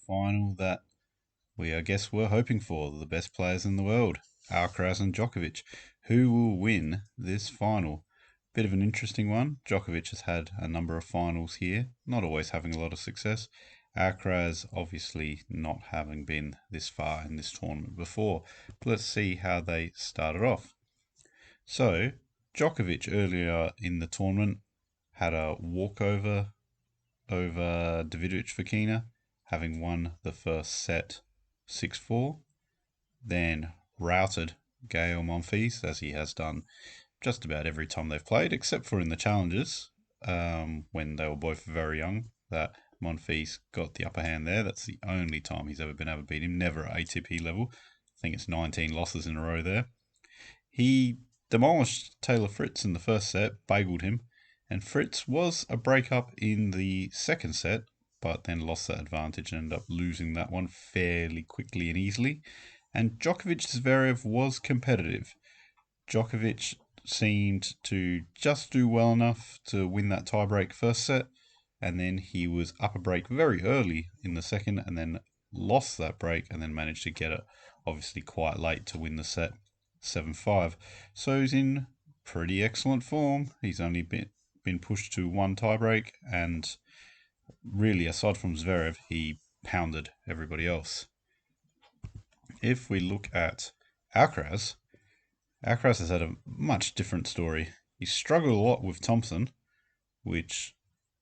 final that I guess, were hoping for. The best players in the world, Alcaraz and Djokovic. Who will win this final? Bit of an interesting one. Djokovic has had a number of finals here, not always having a lot of success. Alcaraz obviously not having been this far in this tournament before. But let's see how they started off. So, Djokovic earlier in the tournament had a walkover over Davidovich Fokina, having won the first set 6-4, then routed Gael Monfils, as he has done just about every time they've played, except for in the challenges, when they were both very young, that Monfils got the upper hand there. That's the only time he's ever been able to beat him, never at ATP level. I think it's 19 losses in a row there. He demolished Taylor Fritz in the first set, bageled him, and Fritz was a break-up in the second set, but then lost that advantage and ended up losing that one fairly quickly and easily. And Djokovic Zverev was competitive. Djokovic seemed to just do well enough to win that tiebreak first set, and then he was up a break very early in the second, and then lost that break, and then managed to get it obviously quite late to win the set 7-5. So he's in pretty excellent form. He's only been pushed to one tiebreak, and really, aside from Zverev, he pounded everybody else. If we look at Alcaraz, Alcaraz has had a much different story. He struggled a lot with Thompson, which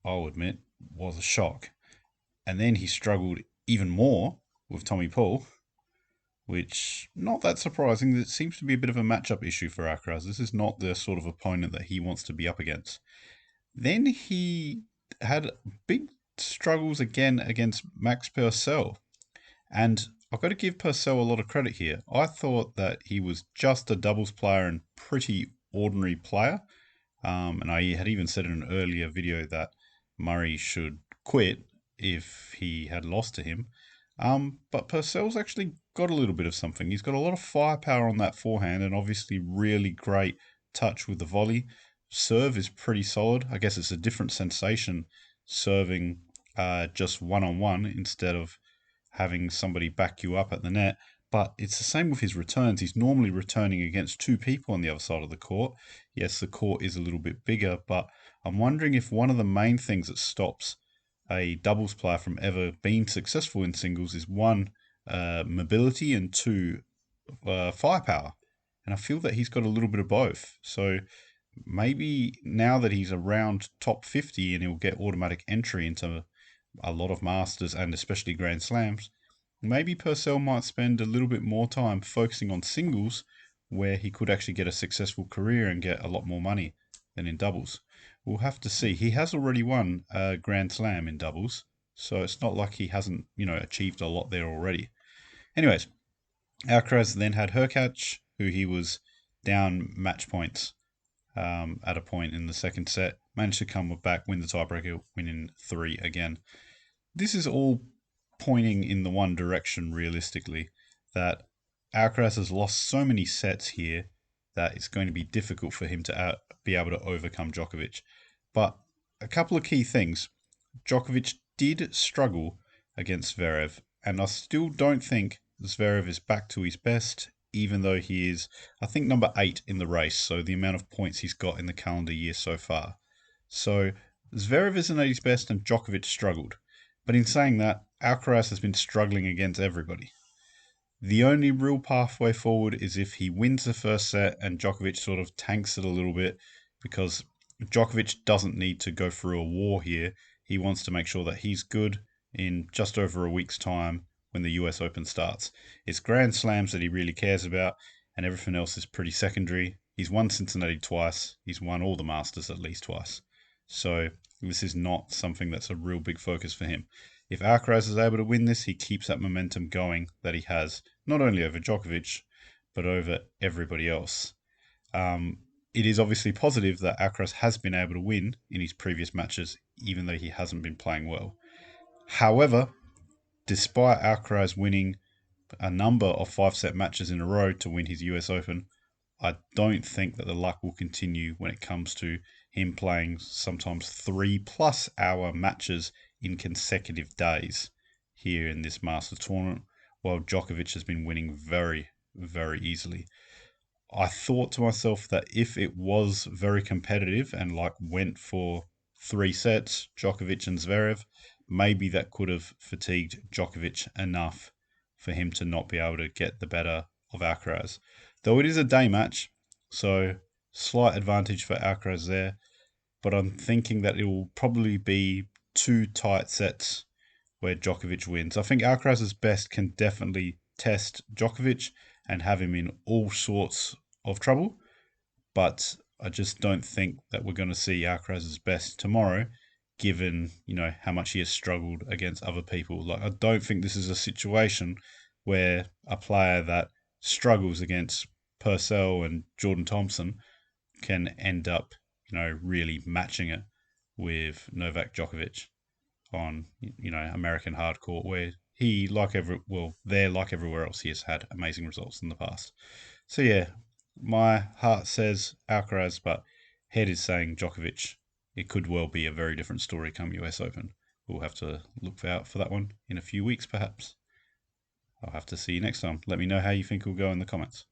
I'll admit was a shock. And then he struggled even more with Tommy Paul, which, not that surprising. It seems to be a bit of a matchup issue for Alcaraz. This is not the sort of opponent that he wants to be up against. Then he had big struggles again against Max Purcell. And I've got to give Purcell a lot of credit here. I thought that he was just a doubles player and pretty ordinary player. And I had even said in an earlier video that Murray should quit if he had lost to him. But Purcell's actually got a little bit of something. He's got a lot of firepower on that forehand and obviously really great touch with the volley. Serve is pretty solid. I guess it's a different sensation serving just one-on-one instead of having somebody back you up at the net. But it's the same with his returns. He's normally returning against two people on the other side of the court. Yes, the court is a little bit bigger, but I'm wondering if one of the main things that stops a doubles player from ever being successful in singles is one, mobility, and two, firepower. And I feel that he's got a little bit of both. So maybe now that he's around top 50 and he'll get automatic entry into a lot of Masters and especially Grand Slams, maybe Purcell might spend a little bit more time focusing on singles where he could actually get a successful career and get a lot more money than in doubles. We'll have to see. He has already won a Grand Slam in doubles, so it's not like he hasn't, achieved a lot there already. Anyways, Alcaraz then had Hurkacz, who he was down match points at a point in the second set, managed to come back, win the tiebreaker, win in 3 again. This is all pointing in the one direction, realistically, that Alcaraz has lost so many sets here that it's going to be difficult for him to be able to overcome Djokovic. But a couple of key things. Djokovic did struggle against Zverev, and I still don't think Zverev is back to his best, even though he is, I think, number 8 in the race, so the amount of points he's got in the calendar year so far. So Zverev isn't at his best and Djokovic struggled. But in saying that, Alcaraz has been struggling against everybody. The only real pathway forward is if he wins the first set and Djokovic sort of tanks it a little bit, because Djokovic doesn't need to go through a war here. He wants to make sure that he's good in just over a week's time when the US Open starts. It's Grand Slams that he really cares about, and everything else is pretty secondary. He's won Cincinnati twice. He's won all the Masters at least twice. So this is not something that's a real big focus for him. If Alcaraz is able to win this, he keeps that momentum going that he has, not only over Djokovic, but over everybody else. It is obviously positive that Alcaraz has been able to win in his previous matches, even though he hasn't been playing well. However, despite Alcaraz winning a number of 5-set matches in a row to win his US Open, I don't think that the luck will continue when it comes to him playing sometimes 3+ hour matches in consecutive days. here in this Masters tournament, while Djokovic has been winning very, very easily. I thought to myself that if it was very competitive and like went for 3 sets, Djokovic and Zverev, maybe that could have fatigued Djokovic enough for him to not be able to get the better of Alcaraz. Though it is a day match, so slight advantage for Alcaraz there, but I'm thinking that it will probably be 2 tight sets where Djokovic wins. I think Alcaraz's best can definitely test Djokovic and have him in all sorts of trouble, but I just don't think that we're going to see Alcaraz's best tomorrow, given how much he has struggled against other people. Like I don't think this is a situation where a player that struggles against Purcell and Jordan Thompson can end up, really matching it with Novak Djokovic on American hard court, where he like everywhere else, he has had amazing results in the past. So yeah, my heart says Alcaraz, but head is saying Djokovic. It could well be a very different story come US Open. We'll have to look out for that one in a few weeks, perhaps. I'll have to see you next time. Let me know how you think it'll go in the comments.